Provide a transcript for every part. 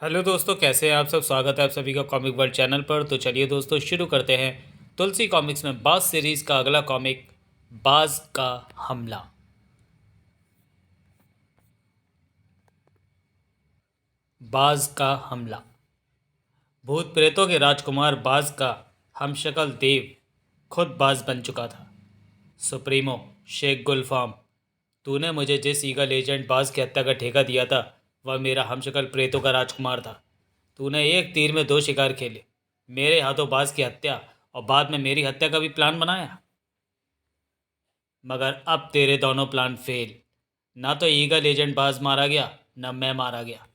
Hello दोस्तों, कैसे हैं आप सब। स्वागत है आप सभी का कॉमिक वर्ल्ड चैनल पर। तो चलिए दोस्तों, शुरू करते हैं तुलसी कॉमिक्स में बाज सीरीज़ का अगला कॉमिक, बाज का हमला। बाज का हमला। भूत प्रेतों के राजकुमार बाज का हमशक्ल देव खुद बाज बन चुका था। सुप्रीमो शेख गुलफाम, तूने मुझे जिस ईगल एजेंट बाज की हत्या का ठेका दिया था, वह मेरा हमशक्ल प्रेतों का राजकुमार था। तूने एक तीर में दो शिकार खेले, मेरे हाथों बाज की हत्या और बाद में मेरी हत्या का भी प्लान बनाया। मगर अब तेरे दोनों प्लान फेल। ना तो ईगल एजेंट बाज मारा गया, न मैं मारा गया।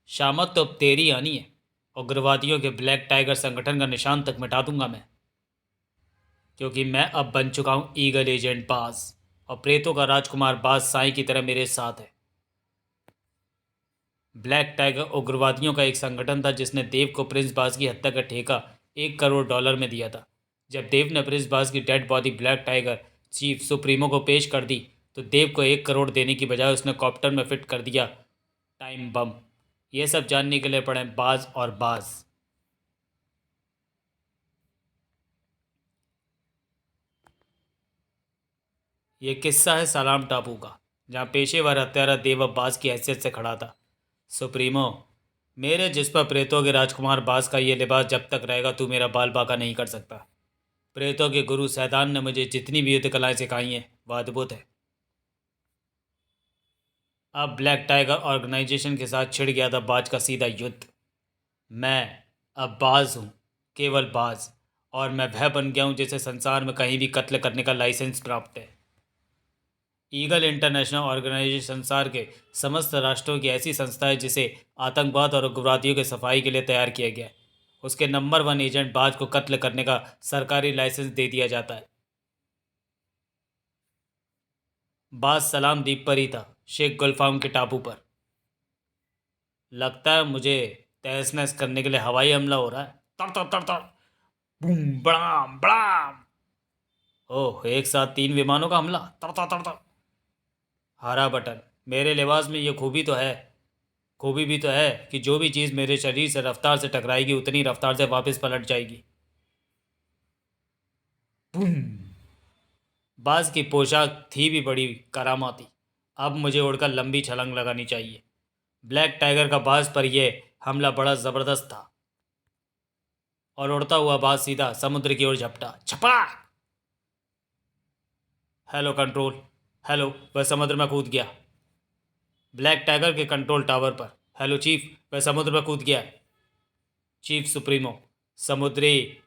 शामत तो अब तेरी आनी है। उग्रवादियों के ब्लैक टाइगर संगठन का निशान तक मिटा दूंगा मैं, क्योंकि मैं अब बन चुका हूँ ईगल एजेंट बाज, और प्रेतों का राजकुमार बाज साईं की तरह मेरे साथ है। ब्लैक टाइगर उग्रवादियों का एक संगठन था जिसने देव को प्रिंस बाज की हत्या का ठेका $1 करोड़ में दिया था। जब देव ने प्रिंस बाज की dead body black tiger chief supremo को पेश कर दी, तो देव को 1 करोड़ देने की बजाय उसने कॉप्टर में फिट कर दिया टाइम बम। ये सब जानने के लिए पड़े बाज और बाज। ये किस्सा है सलाम टापू का, जहाँ पेशेवर हत्यारा देव अब बाज की हैसियत से खड़ा था। सुप्रीमो, मेरे जिस पर प्रेतों के राजकुमार बाज का ये लिबास जब तक रहेगा, तू मेरा बाल बाका नहीं कर सकता। प्रेतों के गुरु सैतान ने मुझे जितनी भी युद्ध कलाएं सिखाई हैं, वह अद्भुत है। अब ब्लैक टाइगर ऑर्गेनाइजेशन के साथ छिड़ गया था बाज का सीधा युद्ध। मैं अब बाज हूँ, केवल बाज। और मैं वह बन गया हूँ जिसे संसार में कहीं भी कत्ल करने का लाइसेंस प्राप्त है। ईगल इंटरनेशनल ऑर्गेनाइजेशन संसार के समस्त राष्ट्रों की ऐसी संस्था है जिसे आतंकवाद और उग्रवादियों के सफाई के लिए तैयार किया गया है। उसके नंबर 1 एजेंट बाज को कत्ल करने का सरकारी लाइसेंस दे दिया जाता है। बाज सलाम द्वीप पर ही था, शेख गुलफाम के टापू पर। लगता है मुझे तहस नहस करने के लिए हवाई हमला हो रहा है। तड़ तड़ तड़ तड़, बूम बड़ाम बड़ाम। ओह, एक साथ 3 विमानों का हमला। तड़ तड़ तड़ तड़। हरा बटन, मेरे लिबास में ये खूबी भी तो है कि जो भी चीज़ मेरे शरीर से रफ्तार से टकराएगी, उतनी रफ्तार से वापस पलट जाएगी। बूम। बाज की पोशाक थी भी बड़ी करामाती। अब मुझे उड़कर लंबी छलांग लगानी चाहिए। ब्लैक टाइगर का बाज पर यह हमला बड़ा ज़बरदस्त था, और उड़ता हुआ बाज सीधा समुद्र की ओर झपटा। छपा। Hello control. हेलो, वह समुद्र में कूद गया। ब्लैक टाइगर के कंट्रोल टावर पर। हेलो चीफ, वह समुद्र में कूद गया। चीफ सुप्रीमो, समुद्री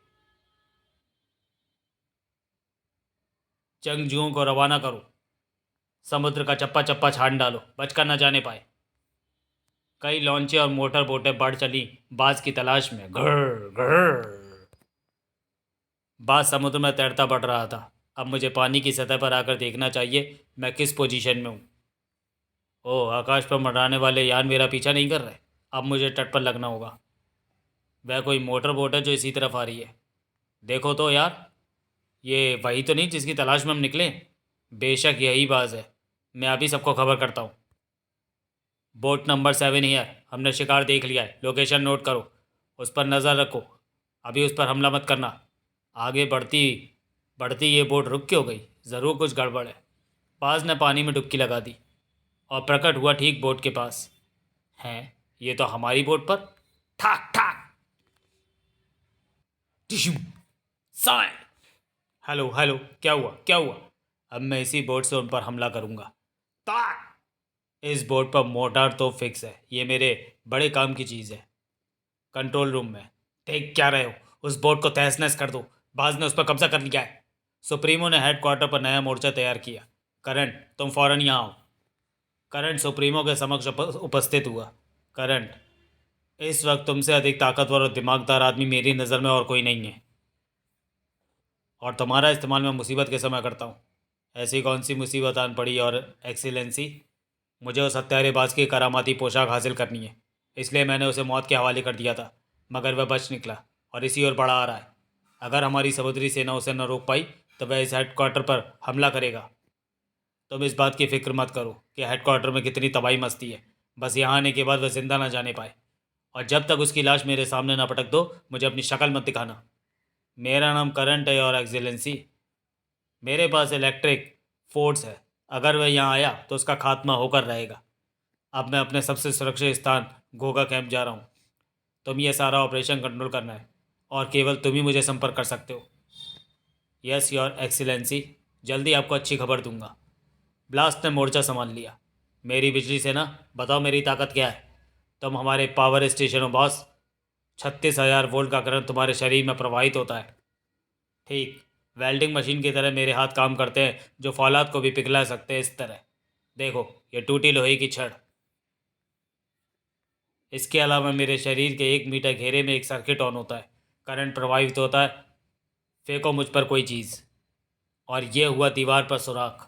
जंगजुओं को रवाना करो। समुद्र का चप्पा चप्पा छान डालो, बचकर न जाने पाए। कई लॉन्चें और मोटर बोटें बढ़ चली बाज की तलाश में। घर्र घर्र। बाज समुद्र में तैरता बढ़ रहा था। अब मुझे पानी की सतह पर आकर देखना चाहिए मैं किस पोजीशन में हूँ। ओह, आकाश पर मंडराने वाले यान मेरा पीछा नहीं कर रहे। अब मुझे तट पर लगना होगा। वह कोई मोटर बोट है जो इसी तरफ आ रही है। देखो तो यार, ये वही तो नहीं जिसकी तलाश में हम निकले। बेशक यही बाज है। मैं अभी सबको खबर करता हूँ। बोट नंबर 7 हियर, हमने शिकार देख लिया है। लोकेशन नोट करो, उस पर नज़र रखो। अभी उस पर हमला मत करना। आगे बढ़ती बढ़ती ये बोट रुक क्यों गई? ज़रूर कुछ गड़बड़ है। बाज ने पानी में डुबकी लगा दी और प्रकट हुआ ठीक बोट के पास। हैं, ये तो हमारी बोट पर। ठाक ठाक टिशू साए। हेलो हेलो, क्या हुआ क्या हुआ? अब मैं इसी बोट से उन पर हमला करूंगा। ताक। इस बोट पर मोटार तो फिक्स है। ये मेरे बड़े काम की चीज़ है। कंट्रोल रूम में। देख क्या रहे हो? उस बोट को तहस नहस कर दो। बाज ने उस पर कब्जा कर लिया है। सुप्रीमो ने हेडक्वार्टर पर नया मोर्चा तैयार किया। करंट, तुम फौरन यहाँ आओ। करंट सुप्रीमो के समक्ष उपस्थित हुआ। करंट, इस वक्त तुमसे अधिक ताकतवर और दिमागदार आदमी मेरी नज़र में और कोई नहीं है, और तुम्हारा इस्तेमाल मैं मुसीबत के समय करता हूँ। ऐसी कौन सी मुसीबत आन पड़ी और एक्सीलेंसी? मुझे उस हत्यारेबाज की करामाती पोशाक हासिल करनी है, इसलिए मैंने उसे मौत के हवाले कर दिया था। मगर वह बच निकला और इसी ओर बढ़ा आ रहा है। अगर हमारी समुद्री सेना उसे न रोक पाई, तो वह इस हेडक्वार्टर पर हमला करेगा। तुम इस बात की फिक्र मत करो कि हेडक्वार्टर में कितनी तबाही मस्ती है। बस यहाँ आने के बाद वह जिंदा ना जाने पाए। और जब तक उसकी लाश मेरे सामने ना पटक दो मुझे अपनी शक्ल मत दिखाना। मेरा नाम करंट है और एक्सीलेंसी, मेरे पास इलेक्ट्रिक फोर्स है। अगर वह यहाँ आया तो उसका खात्मा होकर रहेगा। अब मैं अपने सबसे सुरक्षित स्थान घोगा कैंप जा रहा हूँ। तुम ये सारा ऑपरेशन कंट्रोल करना है और केवल तुम ही मुझे संपर्क कर सकते हो। यस योर एक्सीलेंसी, जल्दी आपको अच्छी खबर दूंगा। ब्लास्ट ने मोर्चा संभाल लिया। मेरी बिजली से ना, बताओ मेरी ताकत क्या है। तुम हमारे पावर स्टेशन हो बॉस। 36,000 वोल्ट का करंट तुम्हारे शरीर में प्रवाहित होता है। ठीक वेल्डिंग मशीन की तरह मेरे हाथ काम करते हैं, जो फौलाद को भी पिघला सकते हैं। इस तरह देखो, ये टूटी लोहे की छड़। इसके अलावा मेरे शरीर के 1 मीटर घेरे में एक सर्किट ऑन होता है, करंट प्रवाहित होता है। फेंको मुझ पर कोई चीज़। और ये हुआ दीवार पर सुराख।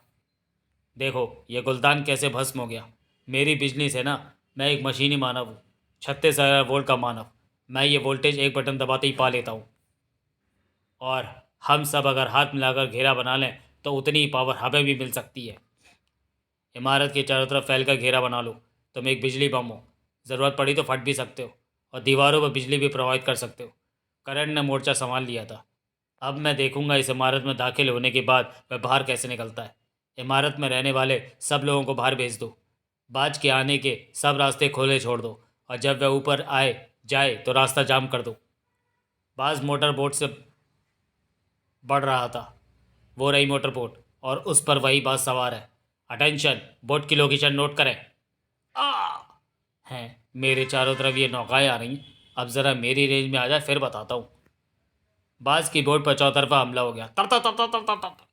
देखो ये गुलदान कैसे भस्म हो गया। मेरी बिजली से ना, मैं एक मशीनी मानव हूँ, 36,000 वोल्ट का मानव। मैं ये वोल्टेज एक बटन दबाते ही पा लेता हूँ। और हम सब अगर हाथ मिलाकर घेरा बना लें तो उतनी ही पावर हमें भी मिल सकती है। इमारत के चारों तरफ फैलकर घेरा बना लो। तुम एक बिजली बम हो, ज़रूरत पड़ी तो फट भी सकते हो और दीवारों पर बिजली भी प्रवाहित कर सकते हो। करंट ने मोर्चा संभाल लिया था। अब मैं देखूंगा इस इमारत में दाखिल होने के बाद वह बाहर कैसे निकलता है। इमारत में रहने वाले सब लोगों को बाहर भेज दो। बाज के आने के सब रास्ते खोले छोड़ दो और जब वह ऊपर आए जाए तो रास्ता जाम कर दो। बाज मोटर बोट से बढ़ रहा था। वो रही मोटर बोट और उस पर वही बाज सवार है। अटेंशन, बोट की लोकेशन नोट करें। आ हैं मेरे चारों तरफ ये नौकाएं आ रही हैं। अब ज़रा मेरी रेंज में आ जाए फिर बताता हूँ। बाज की बोट पर चौतरफा हमला हो गया। तर तर तर तर तर तर तर।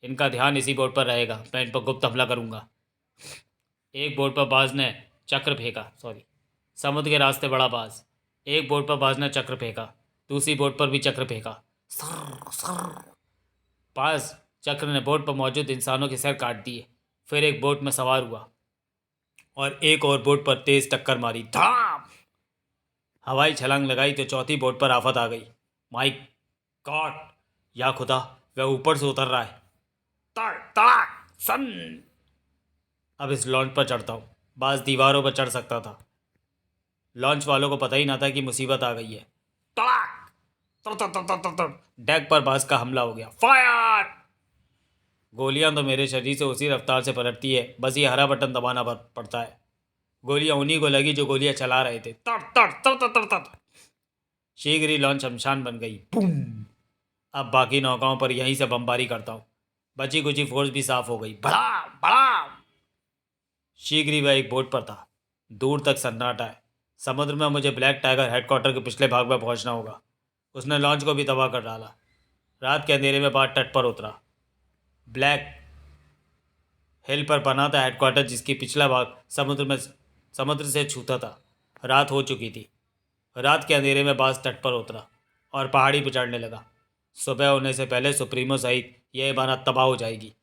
इनका ध्यान इसी बोट पर रहेगा, मैं इन पर गुप्त हमला करूंगा। एक बोट पर बाज ने चक्र फेंका, सॉरी, समुद्र के रास्ते बड़ा बाज। एक बोट पर बाज ने चक्र फेंका, दूसरी बोट पर भी चक्र फेंका। Sir sir. बाज चक्र ने बोट पर मौजूद इंसानों के सिर काट दिए। फिर एक बोट में सवार हुआ और एक और बोट पर तेज टक्कर मारी। धाम। हवाई छलांग लगाई तो चौथी बोट पर आफत आ गई। माई गॉड, या खुदा, वह ऊपर से उतर रहा है। तड़ तड़ाक सन। अब इस लॉन्च पर चढ़ता हूँ। बाज दीवारों पर चढ़ सकता था। लॉन्च वालों को पता ही ना था कि मुसीबत आ गई है। तड़ाक तड़ तड़ तड़ तड़ तड़ तड़। डेक पर बाज का हमला हो गया। फायर। गोलियां तो मेरे शरीर से उसी रफ्तार से पलटती है, बस ये हरा बटन दबाना पड़ता है। गोलियां उन्हीं को लगी जो गोलियां चला रहे थे। तड़ तड़ तड़ तड़ तड़ तड़। शीघ्र ही लॉन्च शमशान बन गई। बूम। अब बाकी नौकाओं पर यहीं से बमबारी करता हूँ। बची कुची फोर्स भी साफ हो गई। बड़ा बड़ा। शीघ्र ही वह एक बोट पर था। दूर तक सन्नाटा है। समुद्र में मुझे ब्लैक टाइगर हेडक्वार्टर के पिछले भाग में पहुंचना होगा। उसने लॉन्च को भी तबाह कर डाला। रात के अंधेरे में बाहर तट पर उतरा। ब्लैक हिल पर बना था हेडक्वार्टर, जिसकी पिछला भाग समुद्र से छूता था। रात हो चुकी थी। रात के अंधेरे में बाज तट पर उतरा और पहाड़ी पर चढ़ने लगा। सुबह होने से पहले सुप्रीमो सहित यह इमारत तबाह हो जाएगी।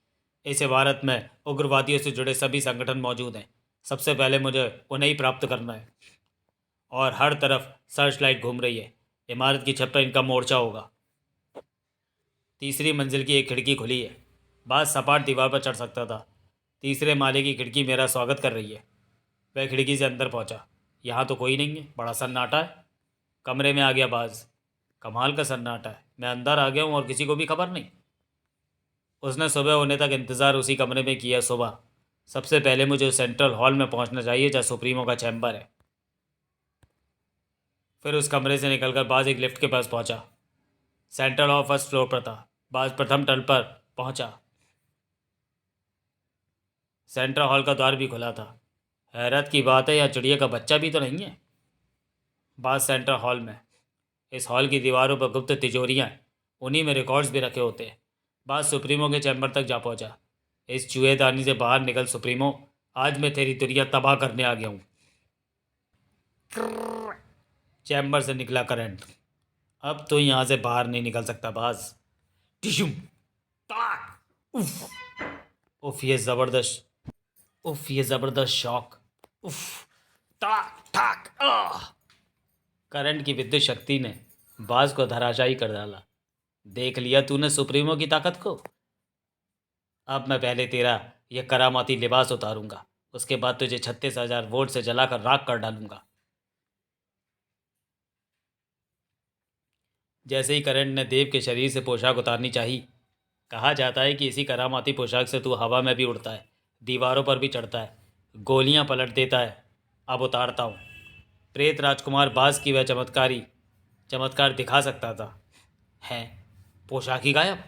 इस इमारत में उग्रवादियों से जुड़े सभी संगठन मौजूद हैं। सबसे पहले मुझे उन्हें ही प्राप्त करना है। और हर तरफ सर्च लाइट घूम रही है। इमारत की छत पर इनका मोर्चा होगा। तीसरी मंजिल की एक खिड़की खुली है। बाज सपाट दीवार पर चढ़ सकता था। तीसरे माले की खिड़की मेरा स्वागत कर रही है। वह खिड़की से अंदर पहुंचा। यहाँ तो कोई नहीं है, बड़ा सन्नाटा है। कमरे में आ गया बाज। कमाल का सन्नाटा है। मैं अंदर आ गया हूँ और किसी को भी खबर नहीं। उसने सुबह होने तक इंतज़ार उसी कमरे में किया। सुबह सबसे पहले मुझे उस सेंट्रल हॉल में पहुंचना चाहिए जहाँ सुप्रीमो का चैम्बर है। फिर उस कमरे से निकलकर बाज एक लिफ्ट के पास पहुंचा। सेंट्रल हॉल फर्स्ट फ्लोर पर था। बाज प्रथम तल पर पहुंचा। सेंट्रल हॉल का द्वार भी खुला था। हैरत की बात है, यह चिड़िया का बच्चा भी तो नहीं है। बाज सेंट्रल हॉल में। इस हॉल की दीवारों पर गुप्त तिजोरियाँ हैं, उन्हीं में रिकॉर्ड्स भी रखे होते हैं। बाज सुप्रीमो के चैम्बर तक जा पहुंचा। इस चूहेदानी से बाहर निकल सुप्रीमो, आज मैं तेरी दुनिया तबाह करने आ गया हूँ। चैम्बर से निकला करंट। अब तो यहाँ से बाहर नहीं निकल सकता बाज। टिशुम। तड़ाक। उफ। उफ ये ज़बरदस्त। उफ ये ज़बरदस्त शॉक। उफ। तड़ाक ठाक। करंट की विद्युत शक्ति ने बाज को धराशायी कर डाला। देख लिया तूने सुप्रीमो की ताकत को। अब मैं पहले तेरा यह करामाती लिबास उतारूंगा, उसके बाद तुझे 36,000 वोल्ट से जलाकर राख कर डालूंगा। जैसे ही करंट ने देव के शरीर से पोशाक उतारनी चाही, कहा जाता है कि इसी करामाती पोशाक से तू हवा में भी उड़ता है, दीवारों पर भी चढ़ता है, गोलियां पलट देता है। अब उतारता हूँ। प्रेत राजकुमार बाज की वह चमत्कार दिखा सकता था। हैं, पोशाक ही गायब।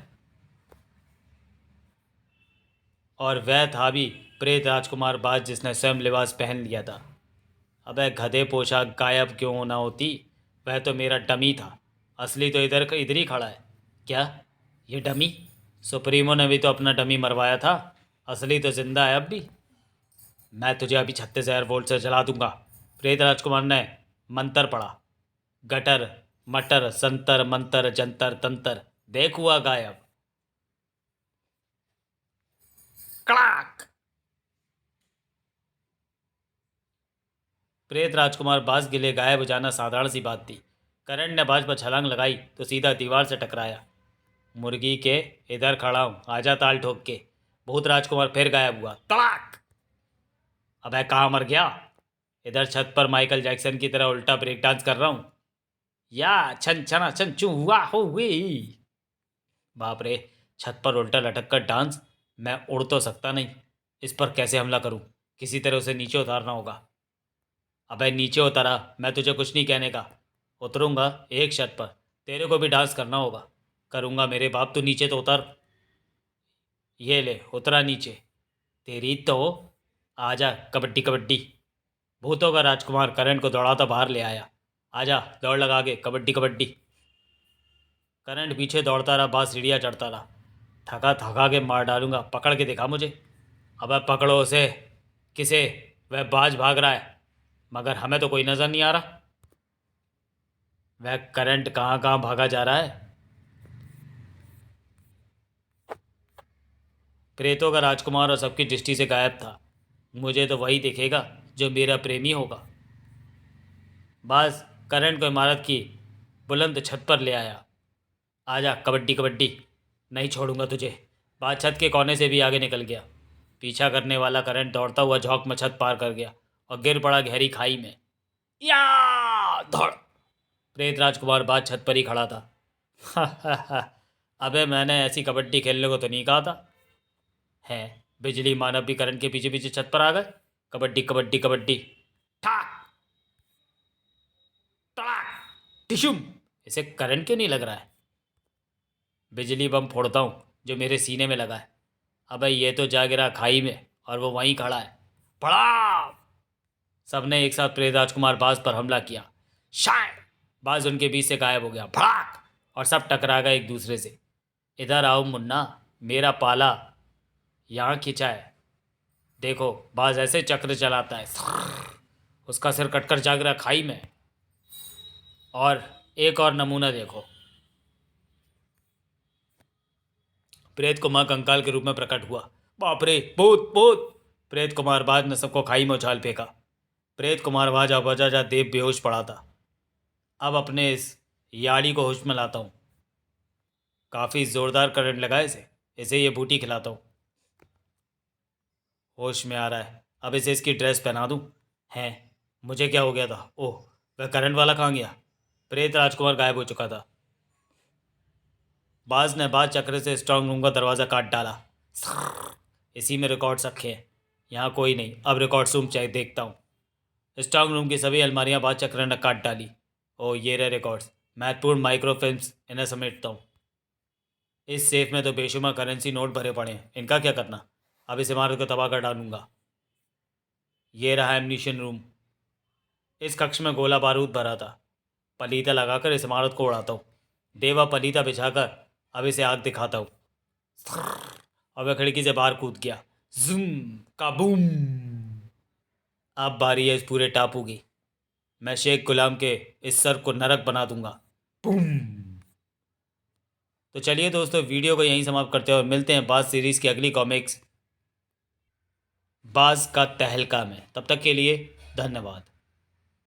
और वह था भी प्रेत राजकुमार बाज जिसने स्वयं लिबास पहन लिया था। अबे गधे, पोशाक गायब क्यों ना होती? वह तो मेरा डमी था। असली तो इधर ही खड़ा है। क्या ये डमी? सुप्रीमो ने भी तो अपना डमी मरवाया था। असली तो जिंदा है अब भी। मैं तुझे अभी 36,000 वोल्ट से जला दूंगा। प्रेत राजकुमार ने मंत्र पढ़ा। गटर मटर संतर मंतर जंतर तंतर, देख हुआ गायब। कड़ाक! प्रेत राजकुमार बाज गिले गायब हो जाना साधारण सी बात थी। करंट ने बाज पर छलांग लगाई तो सीधा दीवार से टकराया। मुर्गी के इधर खड़ा हूं, आजा ताल ठोक के। भूत राजकुमार फिर गायब हुआ। तड़ाक! अबे कहाँ मर गया? इधर छत पर माइकल जैक्सन की तरह उल्टा ब्रेक डांस कर रहा हूं। या छन छना छन चू हुआ हो हुई। बाप रे, छत पर उल्टा लटक कर डांस! मैं उड़ तो सकता नहीं, इस पर कैसे हमला करूं? किसी तरह उसे नीचे उतारना होगा। अबे नीचे उतरा, मैं तुझे कुछ नहीं कहने का। उतरूंगा एक शर्त पर, तेरे को भी डांस करना होगा। करूंगा मेरे बाप, तू नीचे तो उतर। ये ले, उतरा नीचे। तेरी तो आजा, कबड्डी कबड्डी। भूतों का राजकुमार करण को दौड़ाता बाहर ले आया। आजा, दौड़ लगा के, कबड्डी कबड्डी। करंट पीछे दौड़ता रहा, बाहर सीढ़ियाँ चढ़ता रहा। थका थका के मार डालूंगा, पकड़ के दिखा मुझे। अब पकड़ो उसे। किसे? वह बाज भाग रहा है, मगर हमें तो कोई नज़र नहीं आ रहा। वह करंट कहाँ कहाँ भागा जा रहा है। प्रेतों का राजकुमार और सबकी दृष्टि से गायब था। मुझे तो वही दिखेगा जो मेरा प्रेमी होगा। बाज करंट को इमारत की बुलंद छत पर ले आया। आजा, कबड्डी कबड्डी, नहीं छोड़ूंगा तुझे। बाज छत के कोने से भी आगे निकल गया। पीछा करने वाला करंट दौड़ता हुआ झोंक में छत पार कर गया और गिर पड़ा गहरी खाई में। या दौड़! प्रेत राजकुमार बाज छत पर ही खड़ा था। अबे मैंने ऐसी कबड्डी खेलने को तो नहीं कहा था। है, बिजली मानव भी करंट के पीछे पीछे छत पर आ गए। कबड्डी कबड्डी कबड्डी। ठाक तड़ाक टिशुम! इसे करंट क्यों नहीं लग रहा है? बिजली बम फोड़ता हूँ जो मेरे सीने में लगा है। अबे ये तो जा गिरा खाई में और वो वहीं खड़ा है। पड़ा! सबने एक साथ प्रेत राजकुमार बाज पर हमला किया। शायद बाज उनके बीच से गायब हो गया। भड़ाक! और सब टकरा गए एक दूसरे से। इधर आओ मुन्ना, मेरा पाला यहाँ खिंचा है। देखो, बाज ऐसे चक्र चलाता है। उसका सिर कटकर जा गिरा खाई में। और एक और नमूना देखो। प्रेत कुमार कंकाल के रूप में प्रकट हुआ। बाप रे, भूत भूत! प्रेत कुमार बाज ने सबको खाई में उछाल फेंका। प्रेत कुमार बाजा बजा देव बेहोश पड़ा था। अब अपने इस याड़ी को होश में लाता हूँ। काफ़ी ज़ोरदार करंट लगा इसे ये बूटी खिलाता हूँ। होश में आ रहा है। अब इसे इसकी ड्रेस पहना दूँ। हैं, मुझे क्या हो गया था? ओह, वह करंट वाला कहाँ गया? प्रेत राजकुमार गायब हो चुका था। बाज ने बाज चक्र से स्ट्रांग रूम का दरवाज़ा काट डाला। इसी में रिकॉर्ड्स रखे हैं। यहाँ कोई नहीं। अब रिकॉर्ड्स रूम चाहिए, देखता हूँ। स्ट्रांग रूम की सभी अलमारियाँ बाज चक्र ने काट डाली। ओह, ये रहे रिकॉर्ड्स, महत्वपूर्ण माइक्रोफिल्म्स। इन्हें समेटता हूँ। इस सेफ में तो बेशुमार करेंसी नोट भरे पड़े हैं, इनका क्या करना? अब इस इमारत को तबाह कर डालूंगा। ये रहा एमनीशन रूम। इस कक्ष में गोला बारूद भरा था। पलीता लगाकर इस इमारत को उड़ाता हूँ। देवा पलीता बिछाकर अब इसे आग दिखाता हूँ। और वह खिड़की से बाहर कूद गया। जुम काबूम! अब बारी है इस पूरे टापू की। मैं शेख गुलाम के इस सर को नरक बना दूंगा। बूम! तो चलिए दोस्तों, वीडियो को यहीं समाप्त करते हैं और मिलते हैं बाज सीरीज़ की अगली कॉमिक्स बाज का तहलका में। तब तक के लिए धन्यवाद।